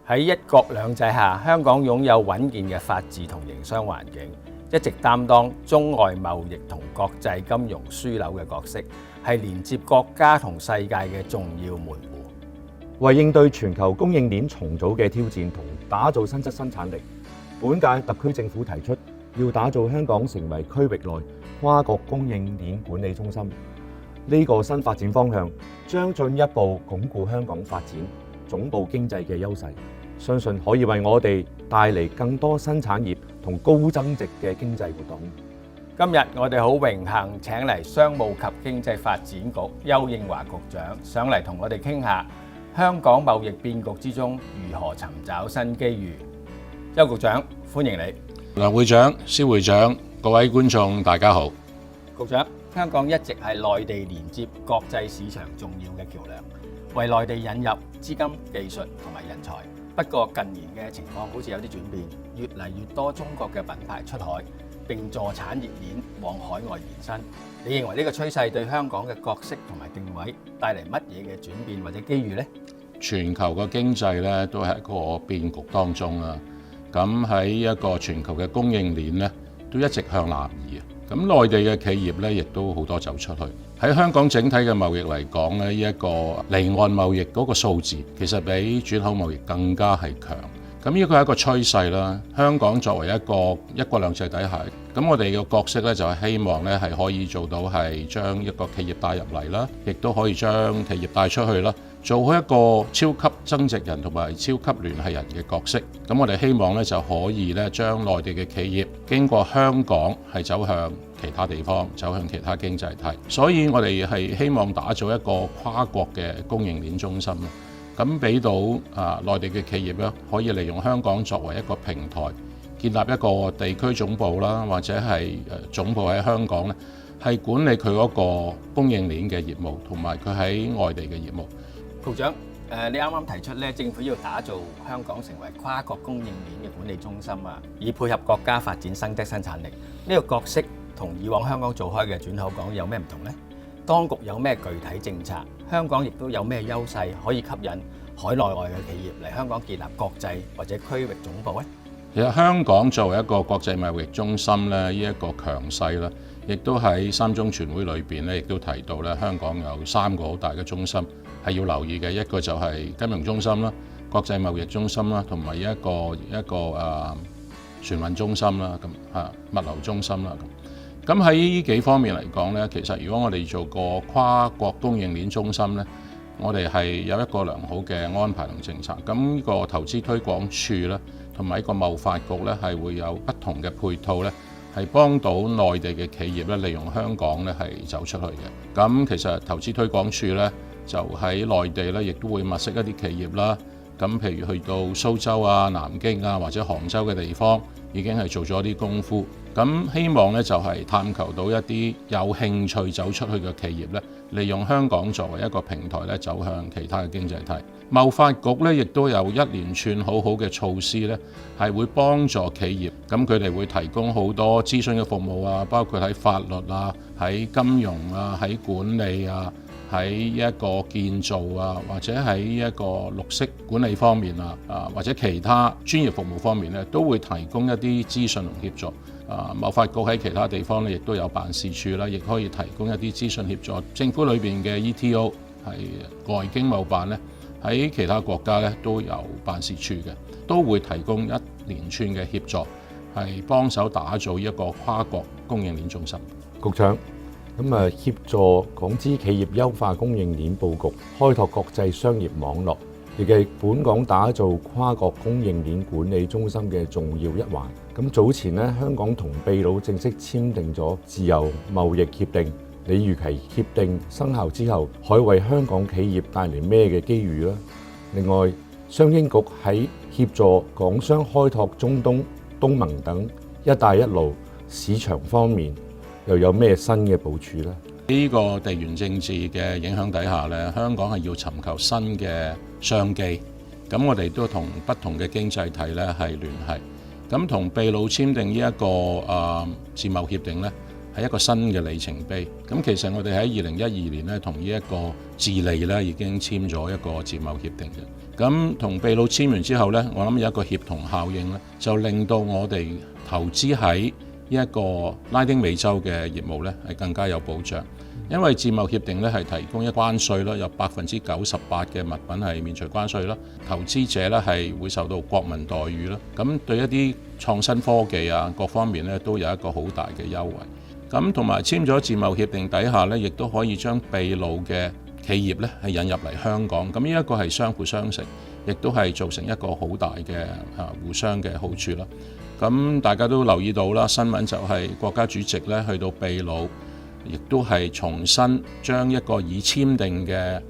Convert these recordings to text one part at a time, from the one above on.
喺一國兩制下，香港擁有穩健嘅法治同營商環境，一直擔當中外貿易同國際金融樞紐嘅角色，係連接國家同世界嘅重要門戶。為應對全球供應鏈重組嘅挑戰同打造新質生產力，本屆特區政府提出要打造香港成為區域內跨國供應鏈管理中心。呢個新發展方向將進一步鞏固香港發展總部經濟嘅優勢，相信可以為我哋帶嚟更多新產業同高增值嘅經濟活動。今日我哋好榮幸請嚟商務及經濟發展局丘應樺局長上嚟同我哋傾下香港貿易變局之中如何尋找新機遇。丘局長，歡迎你。梁會長、蕭會長，各位觀眾大家好。局長，香港一直係內地連接國際市場重要嘅橋梁，為內地引入資金、技術同埋人才。不過近年嘅情況好似有啲轉變，越嚟越多中國嘅品牌出海，並助產業鏈往海外延伸。你認為呢個趨勢對香港嘅角色同埋定位帶嚟乜嘢嘅轉變或者機遇呢？全球嘅經濟咧都係一個變局當中啦。咁喺一個全球嘅供應鏈咧，都一直向南移。咁內地嘅企業咧，亦都好多走出去。喺香港整體嘅貿易嚟講咧，呢一個離岸貿易嗰個數字，其實比轉口貿易更加係強。咁呢個係一個趨勢啦。香港作為一個一國兩制底下，咁我哋嘅角色咧就係希望咧係可以做到係將一個企業帶入嚟啦，亦都可以將企業帶出去啦，做好一個超級增值人同埋超級聯繫人嘅角色。咁我哋希望咧就可以咧將內地嘅企業經過香港係走向其他地方，走向其他經濟體。所以我哋係希望打造一個跨國嘅供應鏈中心。咁俾到內地嘅企業咧，可以利用香港作為一個平台，建立一個地區總部啦，或者係總部喺香港咧，係管理佢嗰個供應鏈嘅業務，同埋佢喺外地嘅業務。局長，你啱啱提出咧，政府要打造香港成為跨國供應鏈嘅管理中心啊，以配合國家發展新質生產力。呢個角色同以往香港做開嘅轉口港有咩唔同呢？當局有咩具體政策？香港亦都有咩優勢可以吸引海內外嘅企業嚟香港建立國際或者區域總部呢？其實香港作為一個國際貿易中心咧，呢一個強勢啦，亦都喺三中全會裏邊咧，亦都提到咧，香港有3個好大嘅中心係要留意嘅。一個就係金融中心啦、國際貿易中心啦，同埋一個船運中心啦，物流中心啦。咁喺呢幾方面嚟講咧，其實如果我哋做個跨國供應鏈中心咧，我哋係有一個良好嘅安排同政策。咁呢個投資推廣署咧，同埋呢個貿發局咧，係會有不同嘅配套咧，係幫到內地嘅企業咧，利用香港咧係走出去嘅。咁其實投資推廣署咧，就喺內地咧，亦都會物色一啲企業啦。咁譬如去到蘇州啊、南京啊或者杭州嘅地方，已經係做咗啲功夫。咁希望咧就係探求到一啲有興趣走出去嘅企業咧，利用香港作為一個平台咧，走向其他嘅經濟體。貿發局咧亦都有一連串好好嘅措施咧，係會幫助企業。咁佢哋會提供好多諮詢嘅服務啊，包括喺法律啊、喺金融啊、喺管理啊、喺一個建造啊，或者喺一個綠色管理方面啊，或者其他專業服務方面咧，都會提供一啲資訊同協助。貿發局喺其他地方咧，亦都有辦事處啦，亦可以提供一啲資訊協助。政府裏邊嘅 ETO 係外經貿辦咧，喺其他國家咧都有辦事處嘅，都會提供一連串嘅協助，係幫手打造一個跨國供應鏈中心。局長，咁協助港資企業優化供應鏈佈局，開拓國際商業網絡，亦係本港打造跨國供應鏈管理中心嘅重要一環。咁早前咧，香港同秘魯正式簽訂咗自由貿易協定。你預期協定生效之後，可以為香港企業帶嚟咩嘅機遇呢？另外，商經局喺協助港商開拓中東、東盟等一帶一路市場方面，又有咩新嘅部署呢？呢個地緣政治嘅影響底下咧，香港係要尋求新嘅商機。咁我哋都同不同嘅經濟體咧係聯繫。咁同秘魯簽訂呢一個自貿協定咧，係一個新嘅里程碑。咁其實我哋喺2012年咧，同呢一個智利咧已經簽咗一個自貿協定嘅。咁同秘魯簽完之後呢，我諗有一個協同效應呢，就令到我哋投資喺呢一個拉丁美洲嘅業務呢係更加有保障。因為自貿協定呢係提供一關稅啦，有98%嘅物品係免除關稅啦，投資者呢係會受到國民待遇啦。咁對一啲創新科技啊各方面呢都有一個好大嘅優惠。咁同埋簽咗自貿協定底下呢，亦都可以將秘魯嘅企業呢係引入嚟香港。咁呢一個係相輔相成，亦都係造成一個好大嘅互相嘅好處啦。咁大家都留意到啦，新聞就係國家主席呢去到秘魯，亦都係重新將一個已簽訂嘅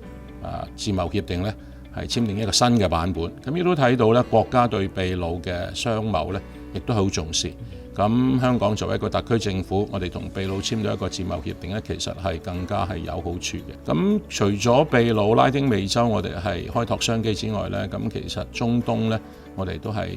自貿協定呢係簽訂一個新嘅版本。咁亦都睇到呢國家對秘魯嘅商貿呢亦都好重視。咁香港作為一個特區政府，我哋同秘魯簽咗一個自貿協定呢，其實係更加係有好處嘅。咁除咗秘魯、拉丁美洲我哋係開拓商機之外呢，咁其實中東呢，我哋都係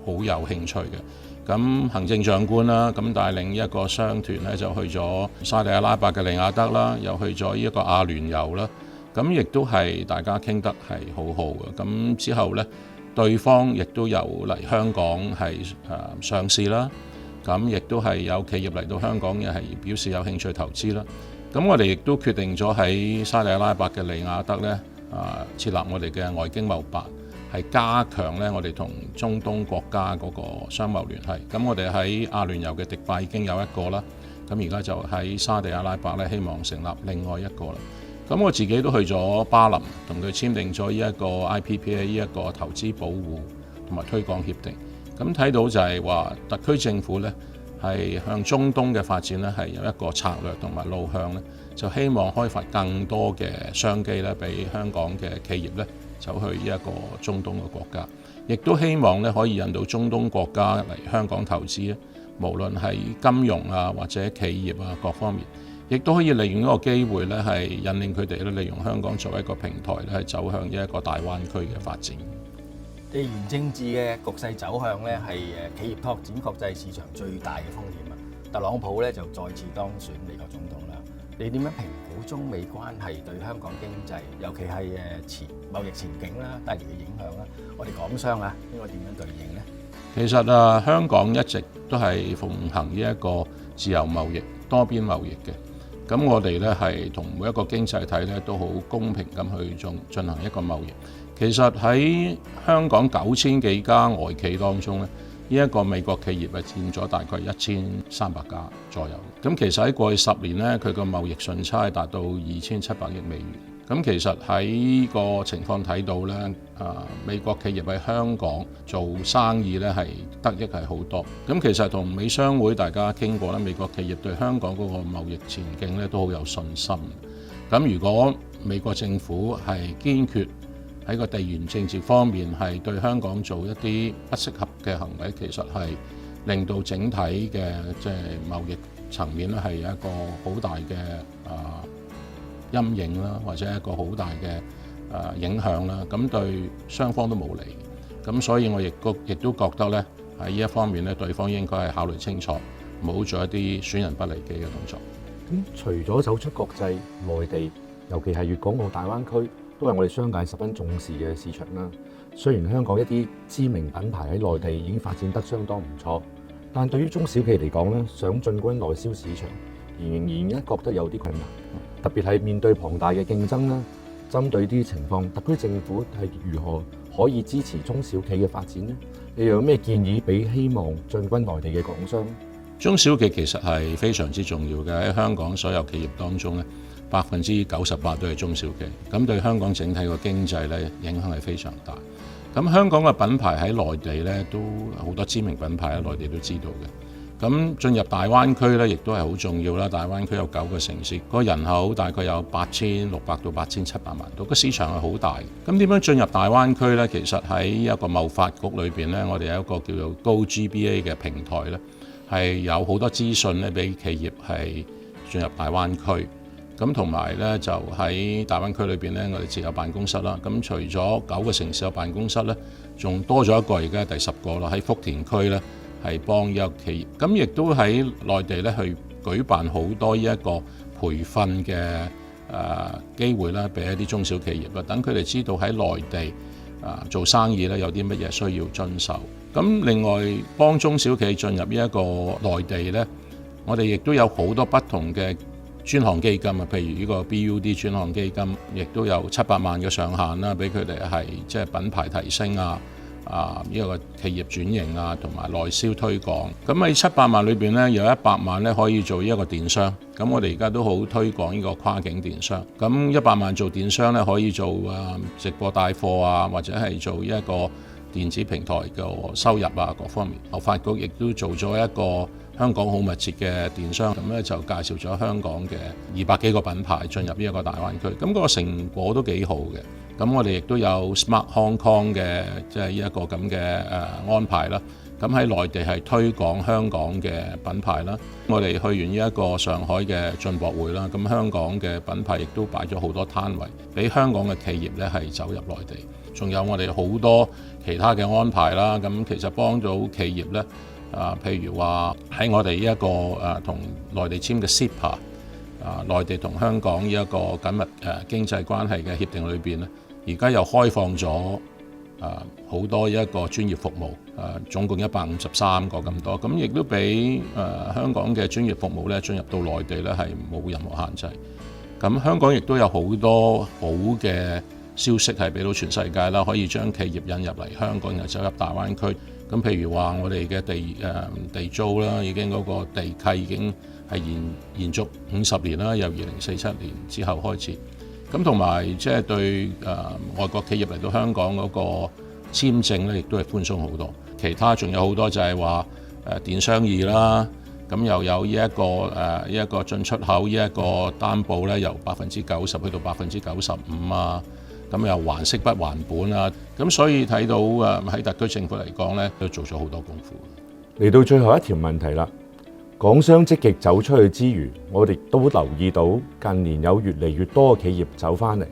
好有興趣嘅。咁行政長官啦，咁帶領一個商團咧，就去咗沙地阿拉伯嘅利雅得啦，又去咗呢一個阿聯酋啦。咁亦都係大家傾得係好好嘅。咁之後呢，對方亦都有嚟香港係上市啦。咁亦都係有企業嚟到香港，又係表示有興趣投資啦。咁我哋亦都決定咗喺沙地阿拉伯嘅利雅得呢設立我哋嘅外經貿辦。係加強咧，我哋同中東國家嗰個商貿聯繫。咁我哋喺阿聯酋嘅迪拜已經有一個啦，咁而家就喺沙地阿拉伯咧，希望成立另外一個啦。咁我自己都去咗巴林，同佢簽訂咗呢一個 IPPA 呢一個投資保護同埋推廣協定。咁睇到就係話特區政府咧係向中東嘅發展咧係有一個策略同埋路向咧，就希望開發更多嘅商機咧，俾香港嘅企業咧，走去呢一個中東嘅國家，亦都希望咧可以引到中東國家嚟香港投資咧，無論係金融啊或者企業啊各方面，亦都可以利用呢個機會咧係引領佢哋咧利用香港作為一個平台咧係走向呢一個大灣區嘅發展。地緣政治嘅局勢走向咧係企業拓展國際市場最大嘅風險啊！特朗普咧就再次當選美國總統啦。你點樣評估中美關係對香港經濟，尤其係貿易前景啦帶嚟嘅影響啦？我哋港商啊，應該點樣對應呢？其實香港一直都係奉行呢一個自由貿易、多邊貿易嘅。咁我哋咧係同每一個經濟體咧都好公平咁去進行一個貿易。其實喺香港9000幾家外企當中咧，呢一個美國企業係佔咗大概1300家左右。咁其實喺過去10年呢，佢個貿易順差係達到2700億美元。咁其實喺個情況睇到呢，美國企業喺香港做生意呢係得益係好多。咁其實同美商會大家傾過啦，美國企業對香港嗰個貿易前景呢都好有信心。咁如果美國政府係堅決喺個地緣政治方面係對香港做一啲不適合嘅行為，其實係令到整體嘅即係貿易層面咧係有一個好大嘅陰影啦，或者一個好大嘅影響啦。咁對雙方都冇利。咁所以我亦都覺得咧喺呢一方面咧，對方應該係考慮清楚，唔好做一啲損人不利己嘅動作。咁除咗走出國際，內地尤其係粵港澳大灣區，都係我哋商界十分重視嘅市場啦。雖然香港一啲知名品牌喺內地已經發展得相當唔錯，但對於中小企嚟講咧，想進軍內銷市場，仍然覺得有啲困難。特別係面對龐大嘅競爭啦，針對啲情況，特區政府係如何可以支持中小企嘅發展呢？你有咩建議俾希望進軍內地嘅港商？中小企其實係非常之重要嘅，喺香港所有企業當中咧，98%都係中小企，咁對香港整體個經濟咧影響係非常大。咁香港嘅品牌喺內地咧都好多知名品牌喺內地都知道嘅。咁進入大灣區咧，亦都係好重要啦。大灣區有9個城市，個人口大概有8600到8700萬度，個市場係好大。咁點樣進入大灣區咧？其實喺一個貿發局裏邊咧，我哋有一個叫做高 GBA 嘅平台咧，係有好多資訊咧俾企業係進入大灣區。咁同埋咧就喺大灣區裏邊咧，我哋設有辦公室啦。咁除咗9個城市有辦公室咧，仲多咗一個，而家係第10個啦。喺福田區咧係幫呢個企業，咁亦都喺內地咧去舉辦好多呢一個培訓嘅機會啦，俾一啲中小企業啦，等佢哋知道喺內地做生意咧有啲乜嘢需要遵守。咁另外幫中小企進入呢一個內地呢，我哋亦都有好多不同嘅專項基金啊，譬如呢個 BUD 專項基金，亦都有700萬嘅上限啦，俾佢哋係即係品牌提升呢個企業轉型同埋內銷推廣。咁喺700萬裏邊呢，有100萬咧可以做呢一個電商。咁我哋而家都好推廣呢個跨境電商。咁100萬做電商咧，可以做直播帶貨或者係做一個電子平台嘅收入各方面。貿發局亦都做咗一個香港好密切嘅電商，咁咧就介紹咗香港嘅200幾個品牌進入呢一個大灣區，咁個成果都幾好嘅。咁我哋亦都有 Smart Hong Kong 嘅即係呢一個咁嘅安排啦。咁喺內地係推廣香港嘅品牌啦。我哋去完呢一個上海嘅進博會啦，咁香港嘅品牌亦都擺咗好多攤位，俾香港嘅企業咧係走入內地。仲有我哋好多其他嘅安排啦。咁其實幫到企業咧。譬如話喺我哋呢一個同內地簽嘅 CEPA，內地同香港呢一個緊密經濟關係嘅協定裏邊咧，而家又開放咗好多一個專業服務，總共153個咁多，咁亦都俾香港嘅專業服務咧進入到內地咧係冇任何限制。咁香港亦都有好多好嘅消息係俾到全世界啦，可以將企業引入嚟香港，然後走入大灣區。咁譬如話我哋嘅地租啦，已經嗰個地契已經係延續50年啦，由2047年之後開始。咁同埋即係對外國企業嚟到香港嗰個簽證咧，亦都係寬鬆好多。其他仲有好多就係話電商2啦，咁又有呢一個進出口呢一個擔保咧，由90%去到95%咁又還息不還本咁所以睇到喺特區政府嚟講咧，都做咗好多功夫。嚟到最後一條問題啦，港商積極走出去之餘，我哋都留意到近年有越嚟越多嘅企業走返嚟。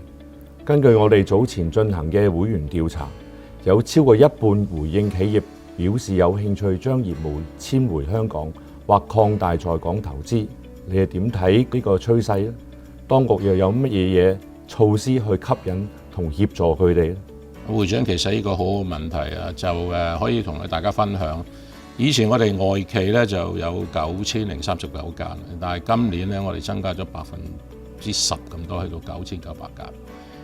根據我哋早前進行嘅會員調查，有超過一半回應企業表示有興趣將業務遷回香港或擴大在港投資。你係點睇呢個趨勢咧？當局又有乜嘢措施去吸引同協助佢哋咧？會長，其實呢個好好問題就可以同大家分享。以前我哋外企咧就有9039間，但係今年咧我哋增加咗10%咁多，去到9900間。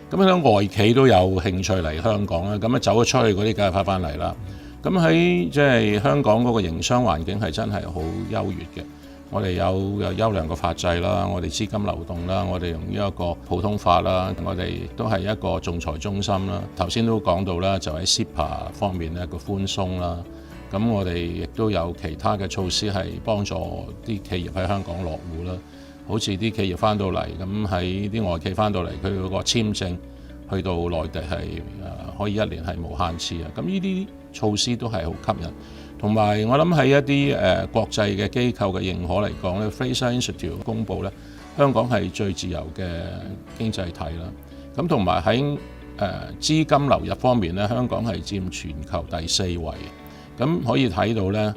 咁樣外企都有興趣嚟香港啦，咁走咗出去嗰啲梗係翻嚟啦。咁喺即係香港嗰個營商環境係真係好優越嘅。我哋有優良嘅法制啦，我哋資金流動啦，我哋用呢一個普通法啦，我哋都係一個仲裁中心啦。頭先都講到啦，就喺 CEPA 方面咧個寬鬆啦。咁我哋亦都有其他嘅措施係幫助啲企業喺香港落戶啦。好似啲企業翻到嚟，咁喺啲外企翻到嚟，佢嗰個簽證去到內地係可以1年係無限次啊。咁呢啲措施都係好吸引。同埋我諗喺一啲國際嘅機構嘅認可嚟講咧，Fraser Institute 公佈咧，香港係最自由嘅經濟體啦。咁同埋喺資金流入方面咧，香港係佔全球第4位。咁可以睇到咧，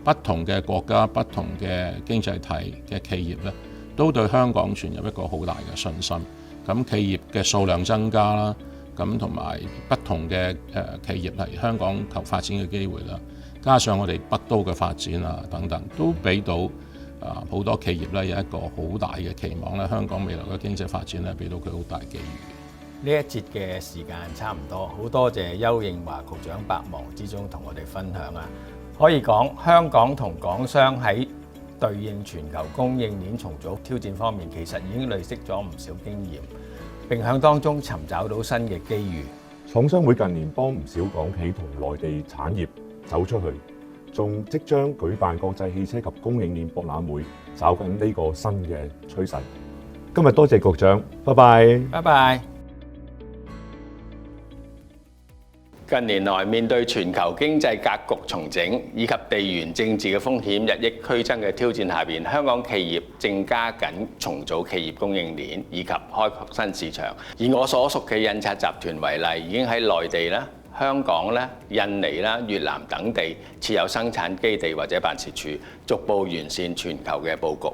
不同嘅國家、不同嘅經濟體嘅企業咧，都對香港存有一個好大嘅信心。咁企業嘅數量增加啦。咁同埋不同嘅企業嚟香港求發展嘅機會啦，加上我哋北都嘅發展等等，都俾到好多企業咧有一個好大嘅期望咧，香港未來嘅經濟發展咧，俾到佢好大機遇。呢一節嘅時間差唔多，好多謝丘應樺局長百忙之中同我哋分享啊！可以講香港同港商喺對應全球供應鏈重組挑戰方面，其實已經累積咗唔少經驗。並響當中尋找到新嘅機遇。廠商會近年幫唔少港企同內地產業走出去，仲即將舉辦國際汽車及供應鏈博覽會，找緊呢個新嘅趨勢。今日多謝局長，拜拜。拜拜。近年來面對全球經濟格局重整以及地緣政治嘅風險日益俱增嘅挑戰下邊，香港企業正加緊重組企業供應鏈以及開拓新市場。以我所屬嘅印刷集團為例，已經喺內地啦、香港咧、印尼啦、越南等地設有生產基地或者辦事處，逐步完善全球嘅佈局。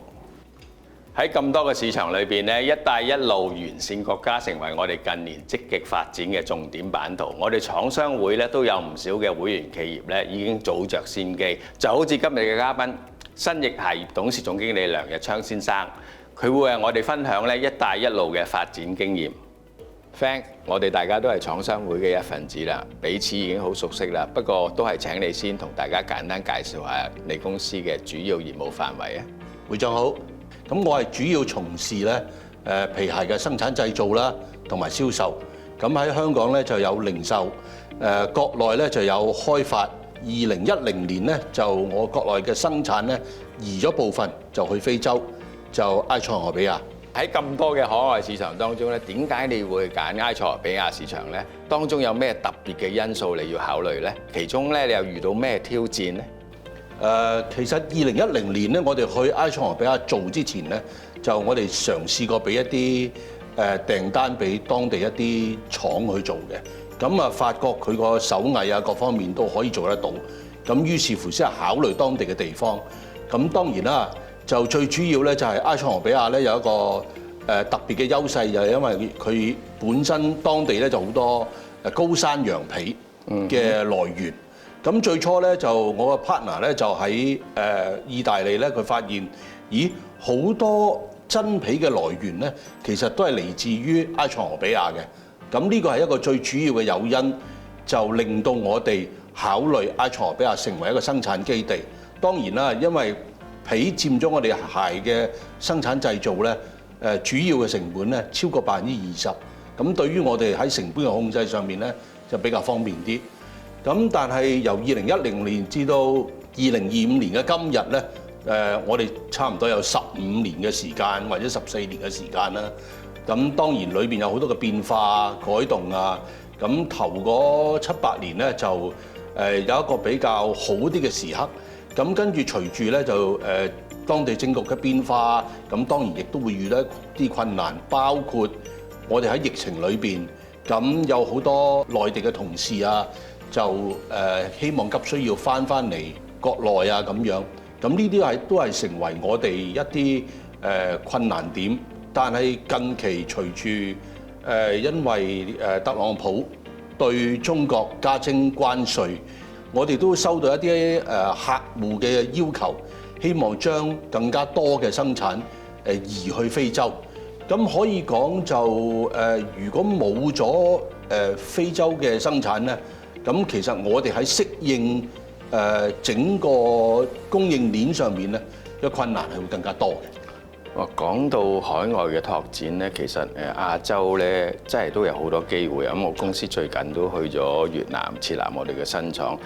喺咁多個市場裏邊咧，一帶一路沿線國家成為我哋近年積極發展嘅重點版圖。我哋廠商會咧都有唔少嘅會員企業咧已經早着先機，就好似今日嘅嘉賓新翼鞋業董事總經理梁日昌先生，佢會為我哋分享咧一帶一路嘅發展經驗。Frank， 我哋大家都係廠商會嘅一份子啦，彼此已經好熟悉啦。不過都係請你先同大家簡單介紹下你公司嘅主要業務範圍啊。會長好，咁我係主要從事咧皮鞋嘅生產製造啦，同埋銷售。咁喺香港咧就有零售，國內咧就有開發。2010年咧就我國內嘅生產咧移咗部分就去非洲，就埃塞俄比亞。喺咁多嘅海外市場當中咧，點解你會揀埃塞俄比亞市場咧？當中有咩特別嘅因素你要考慮咧？其中咧你又遇到咩挑戰咧？其實2010年咧，我哋去埃塞俄比亞做之前咧，就我哋嘗試過俾一啲訂單俾當地一啲廠去做嘅。咁啊，發覺佢個手藝啊各方面都可以做得到。咁於是乎先係考慮當地嘅地方。咁當然啦。就最主要咧，就係埃塞俄比亞咧有一個特別嘅優勢，就係因為佢本身當地咧就好多高山羊皮嘅來源。咁最初咧就我個 partner 咧就喺意大利咧，佢發現，咦好多真皮嘅來源咧，其實都係嚟自於埃塞俄比亞嘅。咁呢個係一個最主要嘅誘因，就令到我哋考慮埃塞俄比亞成為一個生產基地。當然啦，因為皮佔咗我哋鞋嘅生產製造咧，主要嘅成本咧超過20%，咁對於我哋喺成本嘅控制上面咧就比較方便啲。咁但係由2010年至到2025年嘅今日咧，我哋差唔多有15年嘅時間或者14年嘅時間啦。咁當然裏邊有好多嘅變化改動啊。咁頭嗰7、8年咧就有一個比較好啲嘅時刻。咁跟住隨住咧就當地政局嘅變化，咁當然亦都會遇到一啲困難，包括我哋喺疫情裏邊，咁有好多內地嘅同事啊，就希望急需要翻嚟國內啊咁樣，咁呢啲都係成為我哋一啲困難點。但係近期隨住因為特朗普對中國加徵關稅，我哋都收到一啲客戶嘅要求，希望將更加多嘅生產移去非洲。咁可以講就如果冇咗非洲嘅生產咧，咁其實我哋喺適應整個供應鏈上面咧嘅困難係會更加多嘅。講到海外嘅拓展咧，其實亞洲咧真係都有好多機會。咁我公司最近都去咗越南設立我哋嘅新廠。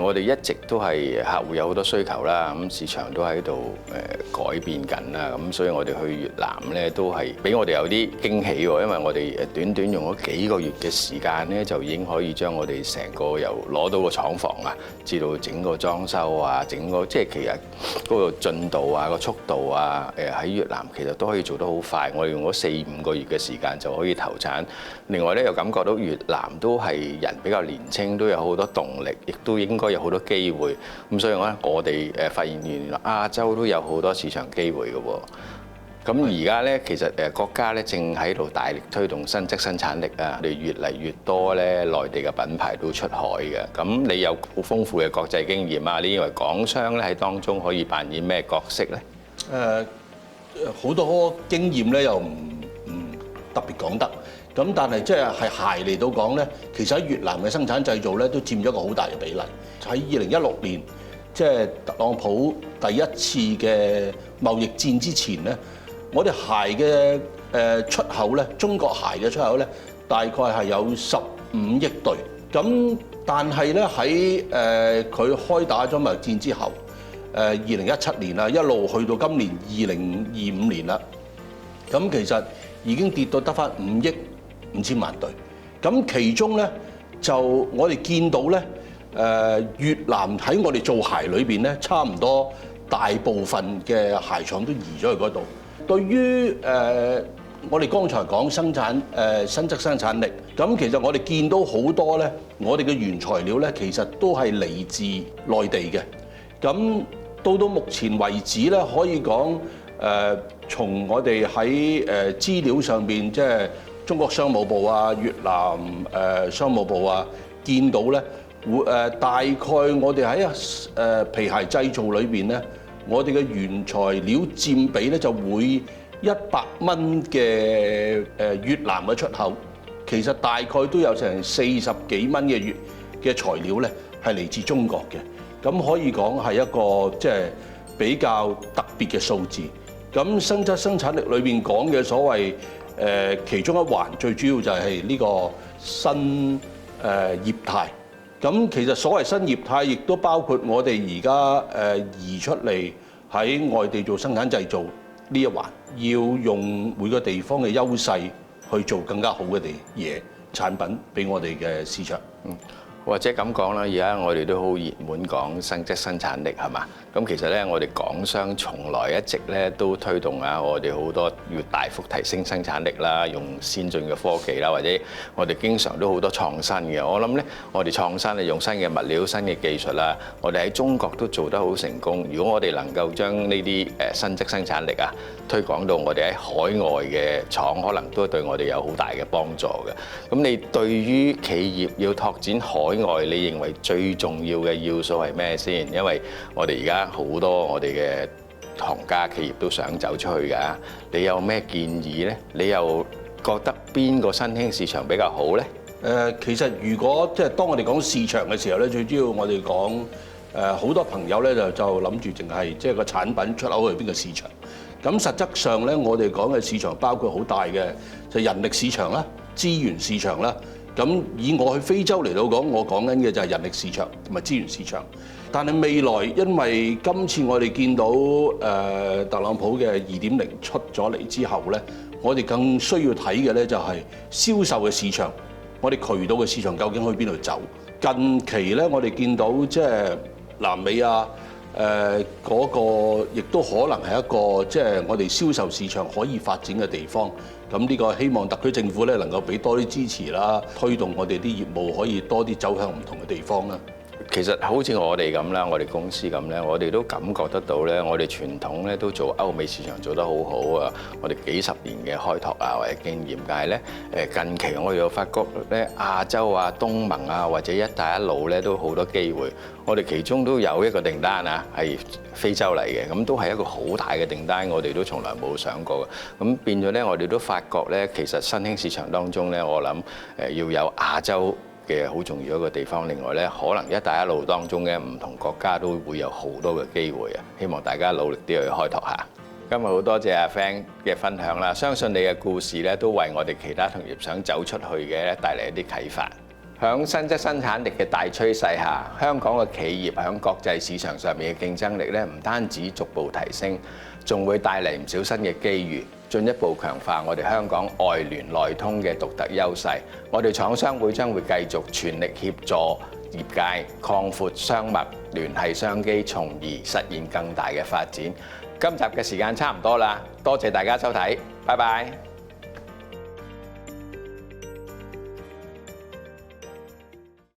我哋一直都係客戶有好多需求啦，咁市場都喺度改變緊啦。咁所以我哋去越南咧都係俾我哋有啲驚喜喎，因為我哋短短用咗幾個月嘅時間咧，就已經可以將我哋成個由攞到個廠房啊，至到整個裝修啊，整個即係其實嗰個進度啊、個速度啊，喺越南其實都可以做得好快，我哋用咗4、5個月嘅時間就可以投產。另外咧又感覺到越南都係人比較年輕，都有好多動力，亦都應該有好多機會。咁所以咧，我哋發現原來亞洲都有好多市場機會嘅喎。咁而家咧，其實國家咧正喺度大力推動新質生產力啊，我哋越嚟越多咧內地嘅品牌都出海嘅。咁你有好豐富嘅國際經驗啊，你認為港商咧喺當中可以扮演咩角色咧？好多經驗咧又唔特別講得，咁但係即係鞋嚟到講咧，其實喺越南嘅生產製造咧都佔咗一個好大嘅比例。喺2016年，即係特朗普第一次嘅貿易戰之前咧，我哋鞋嘅出口咧，中國鞋嘅出口咧，大概係有15億對。咁但係咧喺佢開打咗貿易戰之後，2017年啦，一路去到今年2025年啦，咁其實已經跌到得返5億5千萬對。咁其中咧就我哋見到咧，越南喺我哋做鞋裏邊咧，差唔多大部分嘅鞋廠都移咗去嗰度。對於我哋剛才講生產新質生產力，咁其實我哋見到好多咧，我哋嘅原材料咧，其實都係嚟自內地嘅。咁到目前為止咧，可以講從我哋喺資料上邊，即係中國商務部啊、越南商務部啊，見到咧大概我哋喺皮鞋製造裏邊咧，我哋嘅原材料佔比咧就會100蚊嘅越南嘅出口，其實大概都有成40幾蚊嘅材料咧係嚟自中國嘅，咁可以講係一個即係比較特別嘅數字。咁新質生產力裏邊講嘅所謂其中一環，最主要就係呢個新業態。咁其實所謂新業態，亦都包括我哋而家移出嚟喺外地做生產製造呢一環，要用每個地方嘅優勢去做更加好嘅嘢產品俾我哋嘅市場。或者咁講啦，而家我哋都好熱門講新質生產力係嘛？咁其實咧，我哋港商從來一直咧都推動啊，我哋好多要大幅提升生產力啦，用先進嘅科技啦，或者我哋經常都好多創新嘅。我諗咧，我哋創新係用新嘅物料、新嘅技術啦，我哋喺中國都做得好成功。如果我哋能夠將呢啲新質生產力啊推廣到我哋喺海外嘅廠，可能都對我哋有好大嘅幫助嘅。咁你對於企業要拓展海外，你認為最重要嘅要素係咩先？因為我哋而家好多我哋嘅行家企業都想走出去㗎，你有咩建議呢？你又覺得邊個新興市場比較好呢？其實如果即係當我哋講市場嘅時候咧，最主要我哋講好多朋友咧就諗住淨係即係個產品出口去邊個市場。咁實質上咧，我哋講嘅市場包括好大嘅，就係人力市場啦、資源市場啦。咁以我去非洲嚟到講，我講緊嘅就係人力市場同埋資源市場。但係未來因為今次我哋見到特朗普嘅2.0出咗嚟之後咧，我哋更需要睇嘅咧就係銷售嘅市場，我哋渠道嘅市場究竟去邊度走？近期咧，我哋見到即係南美啊，嗰個亦都可能係一個即係我哋銷售市場可以發展嘅地方。咁呢個希望特區政府咧能夠俾多啲支持啦，推動我哋啲業務可以多啲走向唔同嘅地方啦。其實好似我哋咁啦，我哋公司咁咧，我哋都感覺得到咧，我哋傳統咧都做歐美市場做得好好啊！我哋幾十年嘅開拓啊或者經驗，但係咧近期我哋又發覺咧亞洲啊、東盟啊或者一帶一路咧都好多機會。我哋其中都有一個訂單啊，係非洲嚟嘅，咁都係一個好大嘅訂單，我哋都從來冇想過嘅。咁變咗咧，我哋都發覺咧，其實新興市場當中咧，我諗要有亞洲嘅好重要一個地方，另外咧，可能一帶一路當中嘅唔同國家都會有好多嘅機會啊！希望大家努力啲去開拓下。今日好多謝阿 Frank 嘅分享啦，相信你嘅故事咧都為我哋其他同業想走出去嘅帶嚟一啲啟發。響新質生產力嘅大趨勢下，香港嘅企業響國際市場上面嘅競爭力咧，唔單止逐步提升，仲會帶嚟唔少新嘅機遇，進一步強化我哋香港外聯內通嘅獨特優勢。我哋廠商會將會繼續全力協助業界擴闊商脈，聯繫商機，從而實現更大嘅發展。今集嘅時間差唔多啦，多謝大家收睇，拜拜。